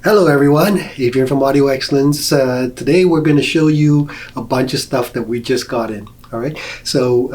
Hello everyone, Adrian from Audio Excellence. Today we're going to show you a bunch of stuff that we just got in. Alright, so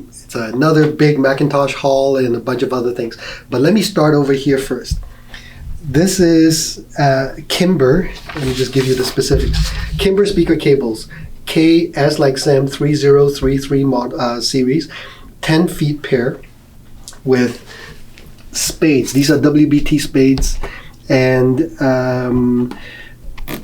it's another big Macintosh haul and a bunch of other things. But let me start over here first. This is Kimber. Let me just give you the specifics. Kimber speaker cables, KS like Sam 3033 series, 10 feet pair with spades. These are WBT spades. And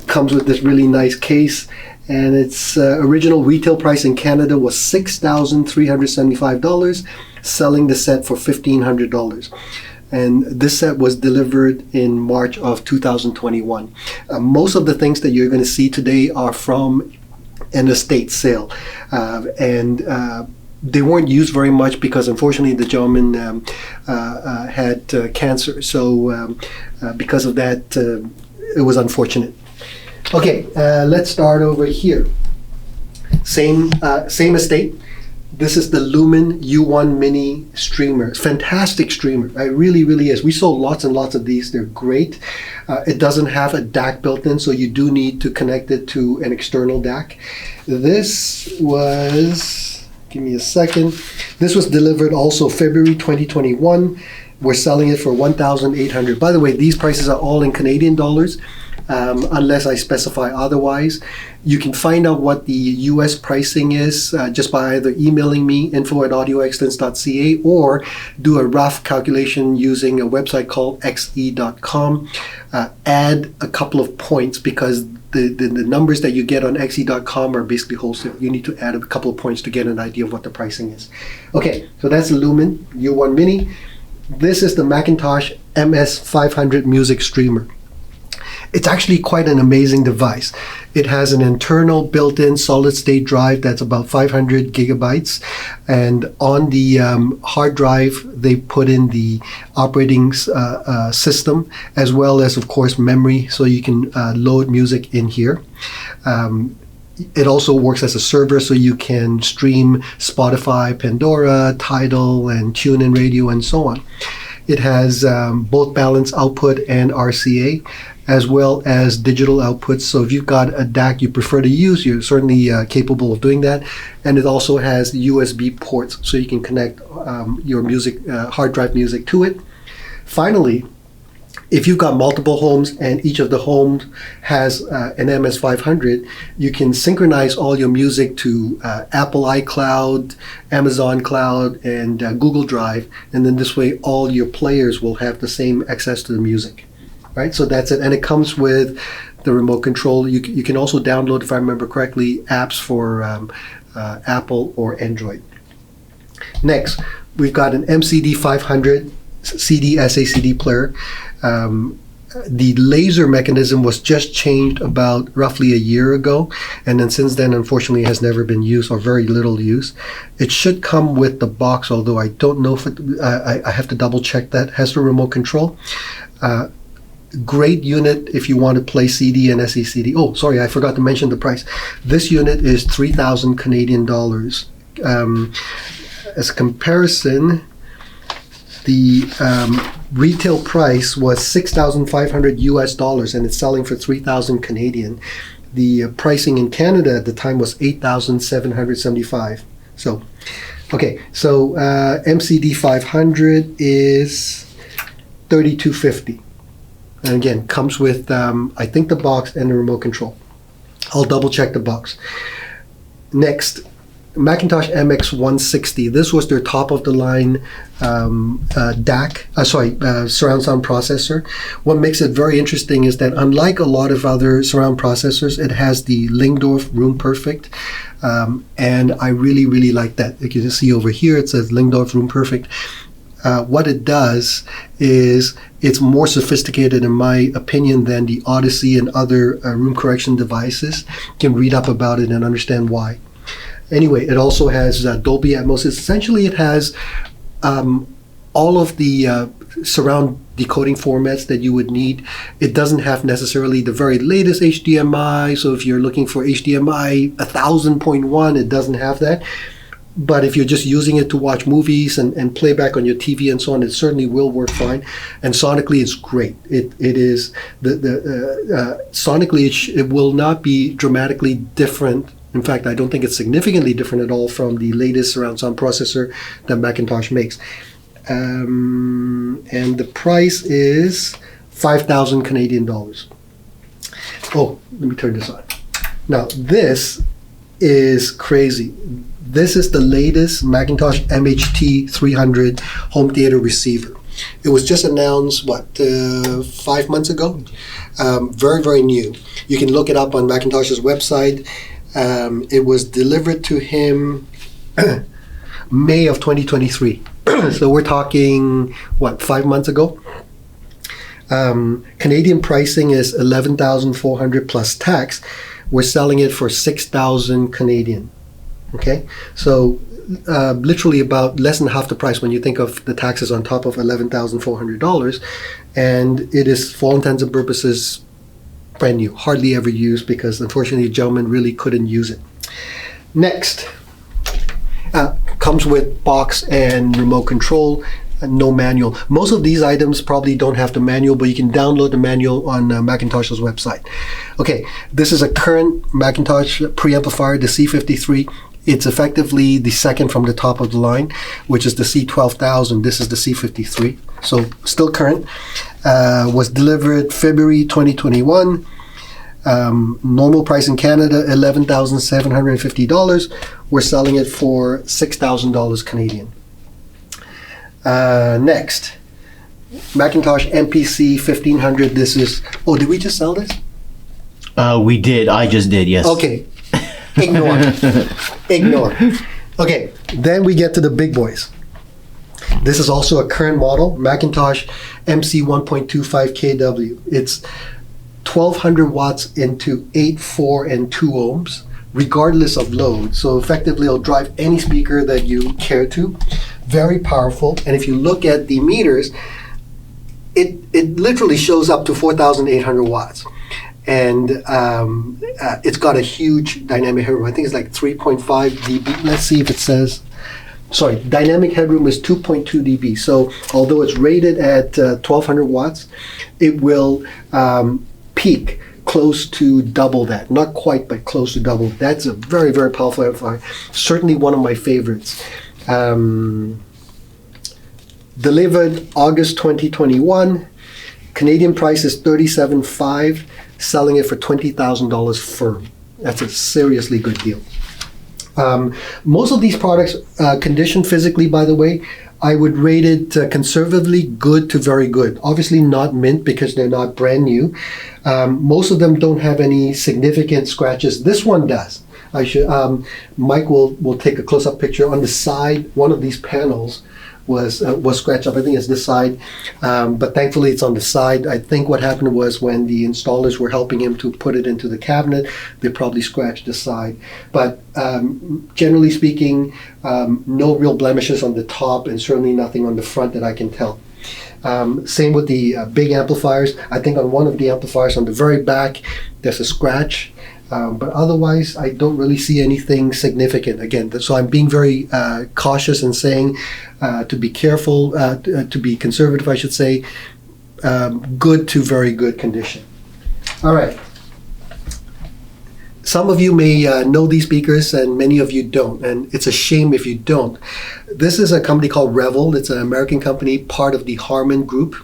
comes with this really nice case, and its original retail price in Canada was $6,375, selling the set for $1,500. And this set was delivered in March of 2021. Most of the things that you're going to see today are from an estate sale, and they weren't used very much because unfortunately the gentleman had cancer. So because of that, it was unfortunate. Okay, let's start over here. Same estate. This is the Lumen U1 Mini streamer. Fantastic streamer. It really, really is. We sold lots and lots of these. They're great. It doesn't have a DAC built in, so you do need to connect it to an external DAC. This was... Give me a second. This was delivered also February 2021. We're selling it for $1,800. By the way, these prices are all in Canadian dollars, unless I specify otherwise. You can find out what the US pricing is just by either emailing me, info@audioexcellence.ca, or do a rough calculation using a website called xe.com. Add a couple of points because the numbers that you get on xe.com are basically wholesale. You need to add a couple of points to get an idea of what the pricing is. Okay, so that's the Lumen U1 Mini. This is the Macintosh MS500 music streamer. It's actually quite an amazing device. It has an internal built-in solid-state drive that's about 500 gigabytes, and on the hard drive they put in the operating system as well as, of course, memory, so you can load music in here. It also works as a server, so you can stream Spotify, Pandora, Tidal, and TuneIn Radio, and so on. It has both balanced output and RCA, as well as digital outputs. So if you've got a DAC you prefer to use, you're certainly capable of doing that. And it also has USB ports, so you can connect your music, hard drive music to it. Finally, if you've got multiple homes and each of the homes has an MS500, you can synchronize all your music to Apple iCloud, Amazon Cloud, and Google Drive. And then this way, all your players will have the same access to the music. Right, so that's it, and it comes with the remote control. You can also download, if I remember correctly, apps for Apple or Android. Next, we've got an MCD500 CD SACD player. The laser mechanism was just changed about roughly a year ago, and then since then, unfortunately, has never been used or very little use. It should come with the box, although I don't know if it, I have to double check that. It has the remote control. Great unit if you want to play CD and SACD. Oh, sorry, I forgot to mention the price. This unit is 3,000 Canadian dollars. As a comparison, the retail price was 6,500 US dollars, and it's selling for 3,000 Canadian. The pricing in Canada at the time was 8,775. So, okay, so MCD 500 is 3,250. And again, comes with, I think, the box and the remote control. I'll double check the box. Next, Macintosh MX160. This was their top of the line DAC, surround sound processor. What makes it very interesting is that unlike a lot of other surround processors, it has the Lingdorf Room Perfect. And I really, really like that. You can see over here, it says Lingdorf Room Perfect. What it does is it's more sophisticated, in my opinion, than the Odyssey and other room correction devices. You can read up about it and understand why. Anyway, it also has Dolby Atmos. Essentially, it has all of the surround decoding formats that you would need. It doesn't have necessarily the very latest HDMI. So if you're looking for HDMI 1000.1, it doesn't have that. But if you're just using it to watch movies and play back on your TV and so on, it certainly will work fine. And sonically, it's great. It is sonically it will not be dramatically different. In fact, I don't think it's significantly different at all from the latest surround sound processor that Macintosh makes. And the price is 5,000 Canadian dollars. Oh, let me turn this on. Now, this is crazy. This is the latest Macintosh MHT 300 home theater receiver. It was just announced, 5 months ago? Very, very new. You can look it up on Macintosh's website. It was delivered to him May of 2023. So we're talking, 5 months ago? Canadian pricing is 11,400 plus tax. We're selling it for 6,000 Canadian. Okay, so literally about less than half the price when you think of the taxes on top of $11,400, and it is, for all intents and purposes, brand new, hardly ever used because unfortunately the gentleman really couldn't use it. Next, comes with box and remote control. No manual. Most of these items probably don't have the manual, but you can download the manual on Macintosh's website. Okay, this is a current Macintosh preamplifier, the C53. It's effectively the second from the top of the line, which is the C12000. This is the C53, so still current. Was delivered February 2021. Normal price in Canada, $11,750. We're selling it for $6,000 Canadian. Next, Macintosh MPC 1500. This is, did we just sell this? We did. I just did, yes. Okay. Ignore. Ignore. Okay, then we get to the big boys. This is also a current model, Macintosh MC 1.25 kW. It's 1200 watts into 8, 4, and 2 ohms, regardless of load. So effectively, it'll drive any speaker that you care to. Very powerful. And if you look at the meters, it literally shows up to 4,800 watts. And it's got a huge dynamic headroom. I think it's like 3.5 dB. Let's see if it says, dynamic headroom is 2.2 dB. So although it's rated at 1200 watts, it will peak close to double that. Not quite, but close to double. That's a very, very powerful amplifier. Certainly one of my favorites. Delivered August 2021. Canadian price is $37,500, selling it for $20,000 firm. That's a seriously good deal. Most of these products, conditioned physically, by the way, I would rate it conservatively good to very good. Obviously not mint because they're not brand new. Most of them don't have any significant scratches. This one does. Mike will take a close-up picture. On the side, one of these panels was scratched up. I think it's this side, but thankfully it's on the side. I think what happened was when the installers were helping him to put it into the cabinet, they probably scratched the side. But generally speaking, no real blemishes on the top and certainly nothing on the front that I can tell. Same with the big amplifiers. I think on one of the amplifiers on the very back, there's a scratch. But otherwise, I don't really see anything significant. Again, so I'm being very cautious and saying to be careful, to be conservative, I should say, good to very good condition. All right. Some of you may know these speakers and many of you don't, and it's a shame if you don't. This is a company called Revel. It's an American company, part of the Harman Group.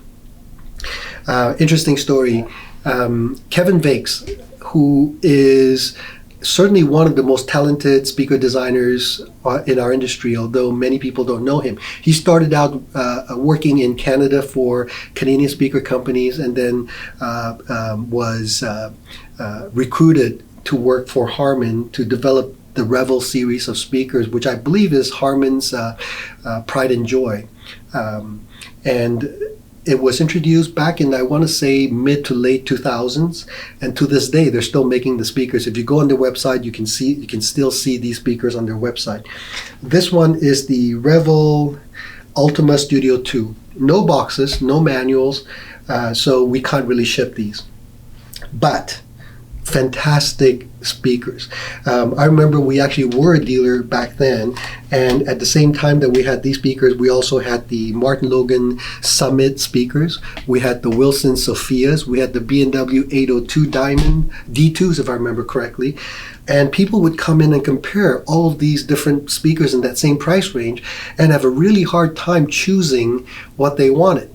Interesting story. Kevin Vakes, who is certainly one of the most talented speaker designers in our industry, although many people don't know him. He started out working in Canada for Canadian speaker companies and then was recruited to work for Harman to develop the Revel series of speakers, which I believe is Harman's pride and joy. And it was introduced back in, I want to say, mid to late 2000s, and to this day they're still making the speakers. If you go on their website, you can still see these speakers on their website. This one is the Revel Ultima Studio 2. No boxes, no manuals, so we can't really ship these. But fantastic speakers. I remember we actually were a dealer back then, and at the same time that we had these speakers, we also had the Martin Logan Summit speakers. We had the Wilson Sophias. We had the B&W 802 Diamond D2s, if I remember correctly. And people would come in and compare all of these different speakers in that same price range and have a really hard time choosing what they wanted.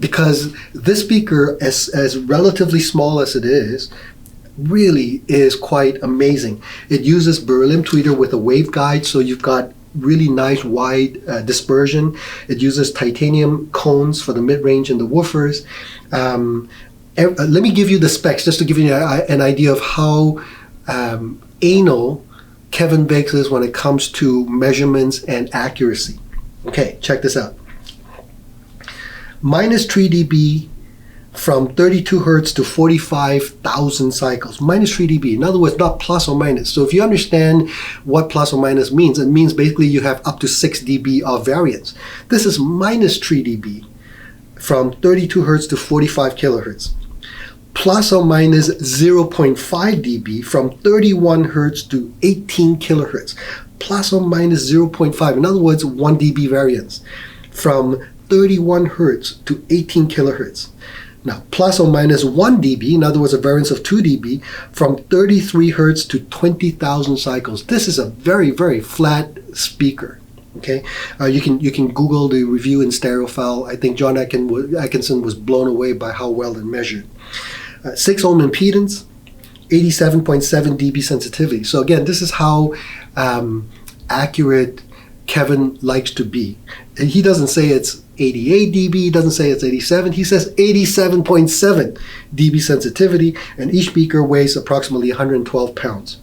Because this speaker, as relatively small as it is, really is quite amazing. It uses beryllium tweeter with a waveguide, so you've got really nice wide dispersion. It uses titanium cones for the mid-range and the woofers. Let me give you the specs just to give you an idea of how anal Kevin Biggs is when it comes to measurements and accuracy. Okay, check this out. Minus 3 dB from 32 hertz to 45,000 cycles. Minus 3 dB. In other words, not plus or minus. So if you understand what plus or minus means, it means basically you have up to 6 dB of variance. This is minus 3 dB from 32 hertz to 45 kilohertz. Plus or minus 0.5 dB from 31 hertz to 18 kilohertz. Plus or minus 0.5. In other words, 1 dB variance from 31 hertz to 18 kilohertz. Now, plus or minus 1 dB, in other words, a variance of 2 dB, from 33 hertz to 20,000 cycles. This is a very, very flat speaker. Okay, you can Google the review in Stereophile. I think John Atkinson was blown away by how well it measured. 6 ohm impedance, 87.7 dB sensitivity. So again, this is how accurate Kevin likes to be. And he doesn't say it's 88 dB, he doesn't say it's 87, he says 87.7 dB sensitivity, and each speaker weighs approximately 112 pounds.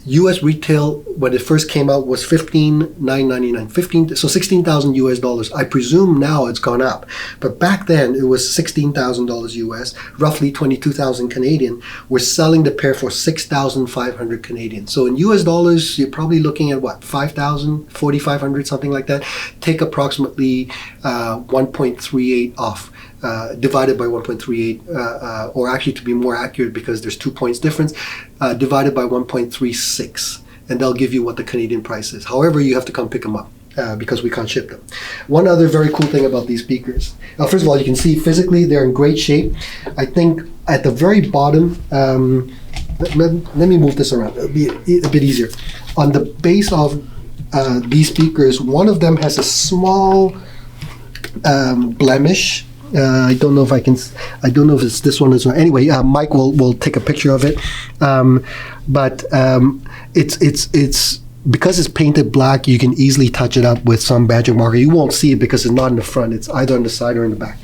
US retail, when it first came out, was $15,999, so $16,000 US. I presume now it's gone up, but back then it was $16,000 US, roughly 22,000 Canadian. We're selling the pair for 6,500 Canadian. So in US dollars, you're probably looking at what, 5,000, 4,500, something like that. Take approximately 1.38 off. Divided by 1.38, or actually to be more accurate because there's 2 points difference, divided by 1.36, and they'll give you what the Canadian price is. However, you have to come pick them up because we can't ship them. One other very cool thing about these speakers, first of all, you can see physically they're in great shape. I think at the very bottom, let me move this around, it'll be a bit easier. On the base of these speakers, one of them has a small blemish. I don't know if I don't know if it's this one as well. Anyway, Mike will take a picture of it. But it's because it's painted black, you can easily touch it up with some magic marker. You won't see it because it's not in the front. It's either on the side or in the back.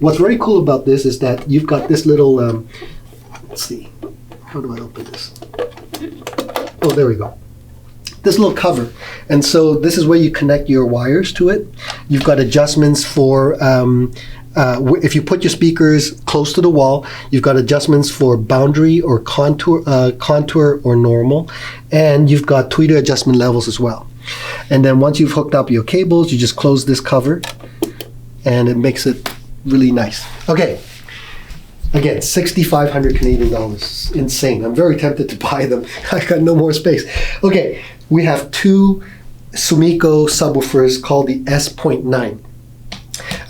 What's very cool about this is that you've got this little, let's see, how do I open this? Oh, there we go. This little cover. And so this is where you connect your wires to it. You've got adjustments for, if you put your speakers close to the wall, you've got adjustments for boundary or contour or normal, and you've got tweeter adjustment levels as well. And then once you've hooked up your cables, you just close this cover, and it makes it really nice. Okay, again, 6,500 Canadian dollars. Insane. I'm very tempted to buy them. I got no more space. Okay, we have two Sumiko subwoofers called the S.9.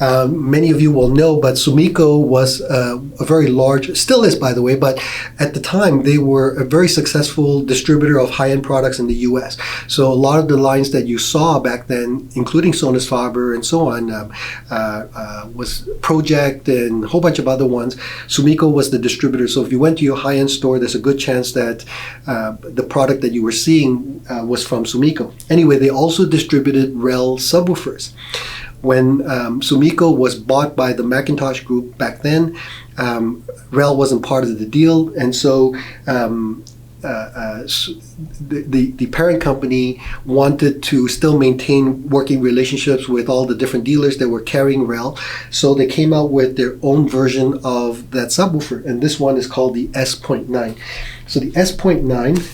Many of you will know, but Sumiko was a very large, still is by the way, but at the time they were a very successful distributor of high-end products in the US. So a lot of the lines that you saw back then, including Sonus, Faber, and so on, was Project and a whole bunch of other ones. Sumiko was the distributor. So if you went to your high-end store, there's a good chance that the product that you were seeing was from Sumiko. Anyway, they also distributed REL subwoofers. When Sumiko was bought by the Macintosh Group back then, REL wasn't part of the deal, and so the parent company wanted to still maintain working relationships with all the different dealers that were carrying REL, so they came out with their own version of that subwoofer, and this one is called the S.9. So the S.9.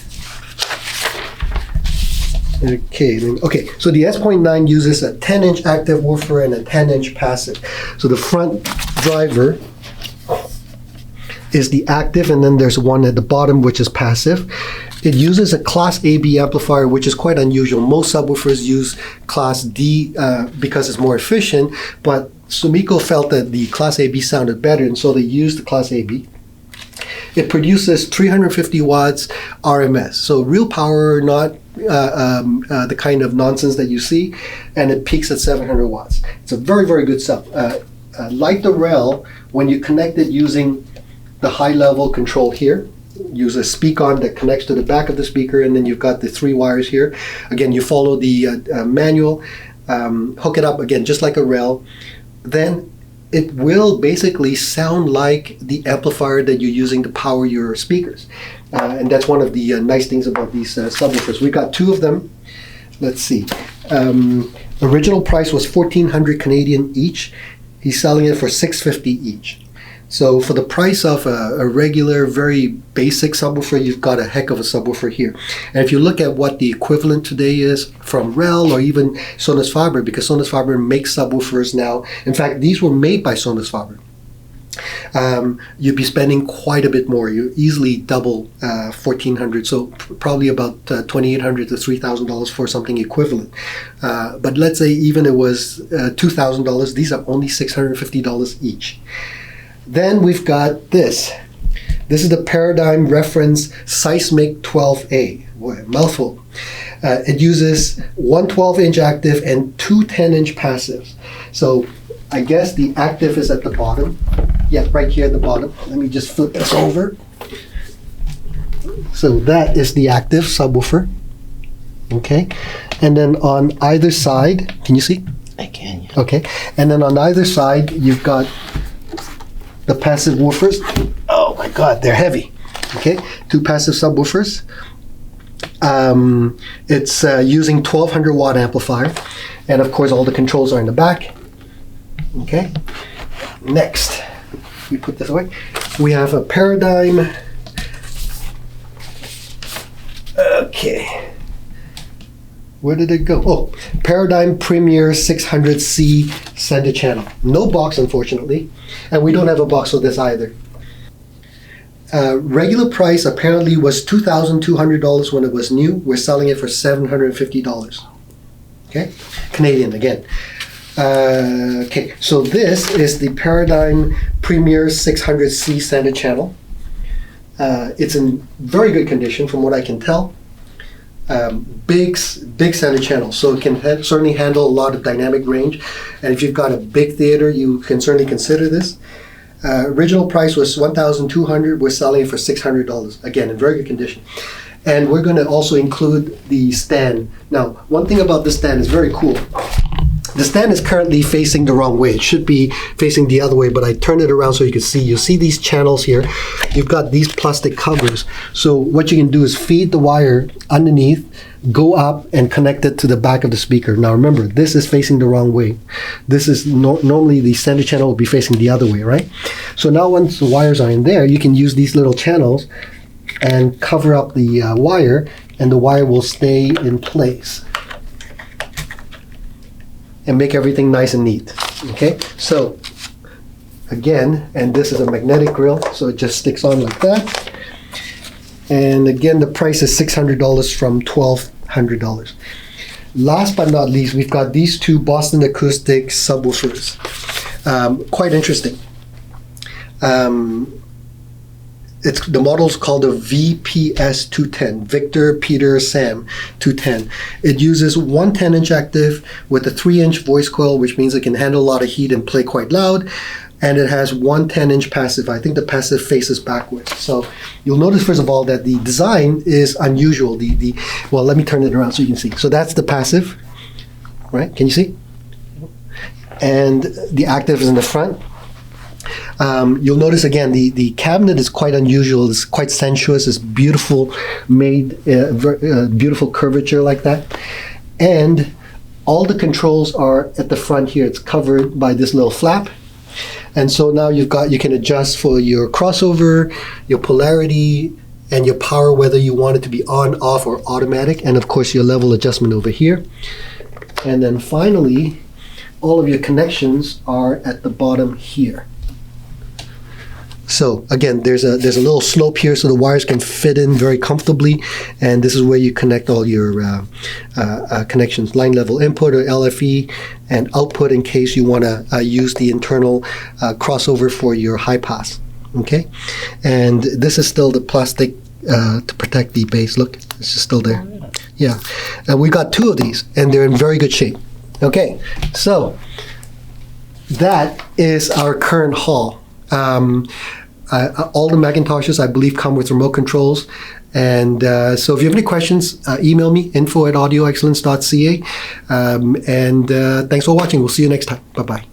Okay, so the S.9 uses a 10-inch active woofer and a 10-inch passive. So the front driver is the active, and then there's one at the bottom which is passive. It uses a Class AB amplifier, which is quite unusual. Most subwoofers use Class D because it's more efficient, but Sumiko felt that the Class AB sounded better, and so they used the Class AB. It produces 350 watts RMS, so real power, not the kind of nonsense that you see, and it peaks at 700 watts. It's a very, very good sub. Like the REL, when you connect it using the high-level control here, use a speak-on that connects to the back of the speaker, and then you've got the 3 wires here. Again, you follow the manual, hook it up, again, just like a REL. Then it will basically sound like the amplifier that you're using to power your speakers. And that's one of the nice things about these subwoofers. We've got 2 of them. Let's see. Original price was 1,400 Canadian each. He's selling it for 650 each. So for the price of a regular, very basic subwoofer, you've got a heck of a subwoofer here. And if you look at what the equivalent today is from REL or even Sonus Faber, because Sonus Faber makes subwoofers now. In fact, these were made by Sonus Faber. You'd be spending quite a bit more. You easily double 1,400, so probably about $2,800 to $3,000 for something equivalent. But let's say even it was $2,000, these are only $650 each. Then we've got this. This is the Paradigm Reference Seismic 12A. Boy, mouthful. It uses one 12-inch active and 2 10-inch passives. So I guess the active is at the bottom. Yeah, right here at the bottom. Let me just flip this over. So that is the active subwoofer. Okay. And then on either side, can you see? I can, yeah. Okay. And then on either side, you've got the passive woofers. Oh my God, they're heavy. Okay, 2 passive subwoofers. It's using 1,200 watt amplifier, and of course all the controls are in the back. Okay, next, we put this away. We have a Paradigm. Okay. Where did it go? Oh, Paradigm Premier 600C center channel. No box, unfortunately. And we don't have a box for this either. Regular price apparently was $2,200 when it was new. We're selling it for $750. Okay? Canadian again. Okay, so this is the Paradigm Premier 600C center channel. It's in very good condition from what I can tell. Big center channel, so it can certainly handle a lot of dynamic range, and if you've got a big theater, you can certainly consider this. Original price was $1,200. We're selling it for $600, again in very good condition. And we're going to also include the stand. Now, one thing about this stand is very cool. The stand is currently facing the wrong way. It should be facing the other way, but I turned it around so you can see. You see these channels here. You've got these plastic covers. So what you can do is feed the wire underneath, go up, and connect it to the back of the speaker. Now remember, this is facing the wrong way. This is normally the center channel will be facing the other way, right? So now once the wires are in there, you can use these little channels and cover up the wire, and the wire will stay in place and make everything nice and neat. Okay, so again, and this is a magnetic grill, so it just sticks on like that. And again, the price is $600 from $1,200. Last but not least, we've got these 2 Boston Acoustic subwoofers. Quite interesting. The model's called a VPS 210, Victor Peter Sam 210. It uses one 10-inch active with a 3-inch voice coil, which means it can handle a lot of heat and play quite loud. And it has one 10-inch passive. I think the passive faces backwards. So you'll notice, first of all, that the design is unusual. Well, let me turn it around so you can see. So that's the passive, right? Can you see? And the active is in the front. You'll notice again the cabinet is quite unusual. It's quite sensuous. It's beautiful, made beautiful curvature like that, and all the controls are at the front here. It's covered by this little flap, and so now you can adjust for your crossover, your polarity, and your power, whether you want it to be on, off, or automatic, and of course your level adjustment over here. And then finally, all of your connections are at the bottom here. So again, there's a little slope here so the wires can fit in very comfortably, and this is where you connect all your connections: line level input or LFE, and output in case you want to use the internal crossover for your high pass. Okay, and this is still the plastic to protect the base. Look, it's just still there. Yeah, and we got 2 of these, and they're in very good shape. Okay, so that is our current haul. All the Macintoshes, I believe, come with remote controls. And so if you have any questions, email me, info@audioexcellence.ca. And thanks for watching. We'll see you next time. Bye-bye.